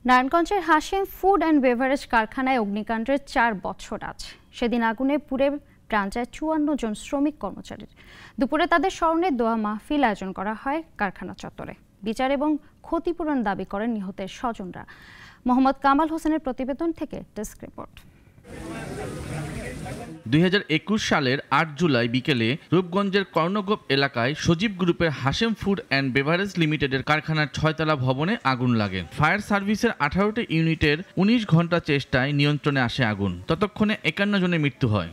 নারায়ণগঞ্জের Hashim food and beverage কারখানায় অগ্নিকাণ্ডের 4 বছর আছে। সেদিন আগুনে পুড়ে প্রাণ যায় 54 জন শ্রমিক কর্মচারীর। দুপুরে তাদের স্মরণে দোয়া মাহফিল আয়োজন করা হয় কারখানা চত্বরে। বিচার এবং ক্ষতিপূরণ দাবি করেন নিহতের স্বজনরা। মোহাম্মদ কামাল হোসেনের প্রতিবেদন থেকে ডেস্ক রিপোর্ট। 2021 সালের 8 জুলাই বিকেলে রূপগঞ্জের কর্ণগোপ এলাকায় সজীব গ্রুপের হাশিম ফুড অ্যান্ড বেভারেজ লিমিটেডের কারখানার 6তলা ভবনে আগুন লাগে। ফায়ার সার্ভিসের 18টি ইউনিটের 19 ঘন্টা চেষ্টায় নিয়ন্ত্রণে আসে আগুন। ততক্ষণে 51 জনের মৃত্যু হয়।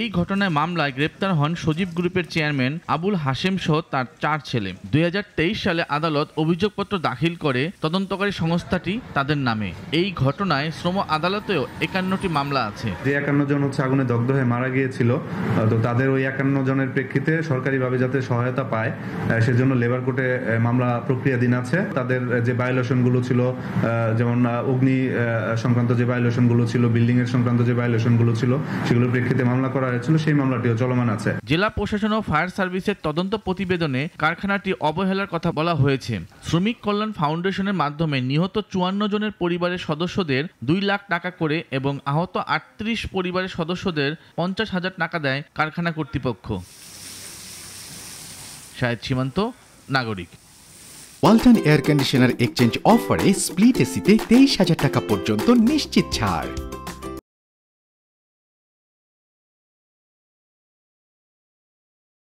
এই ঘটনায় মামলায় গ্রেপ্তার হন সজীব গ্রুপের চেয়ারম্যান আবুল হাশেম সহ তার 4 ছেলে। 2023 সালে আদালত অভিযোগপত্র দাখিল করে তদন্তকারী সংস্থাটি তাদের নামে। এই ঘটনায় শ্রম আদালতেও 51টি মামলা আছে। যে 51 জন আগুনে দগ্ধ হয়ে মারা গিয়েছিল, তো তাদের ওই 51 জনের প্রেক্ষিতে সরকারিভাবে যাতে সহায়তা পায় সেজন্য লেবার কোর্টে মামলা প্রক্রিয়াধীন আছে। তাদের যে ভায়োলেশনগুলো ছিল, যেমন অগ্নি সংক্রান্ত যে ভায়োলেশনগুলো ছিল, বিল্ডিং এর সংক্রান্ত যে ভায়োলেশনগুলো ছিল, সেগুলোর প্রেক্ষিতে মামলা করা হয়েছিল। সেই মামলাটিও চলমান আছে। জেলা প্রশাসন ও ফায়ার সার্ভিসের তদন্ত প্রতিবেদনে কারখানাটি অবহেলার কথা বলা হয়েছে। শ্রমিক কল্যাণ ফাউন্ডেশনের মাধ্যমে নিহত 54 জনের পরিবারের সদস্যদের 2 লাখ টাকা করে এবং আহত 38 পরিবারের সদস্যদের 50,000 টাকা দেয় কারখানা কর্তৃপক্ষ। শাহেদ সীমান্ত, নাগরিক। ওয়ালটন এয়ার কন্ডিশনার এক্সচেঞ্জ অফারে স্প্লিট এসিতে 23,000 টাকা পর্যন্ত নিশ্চিত ছাড়।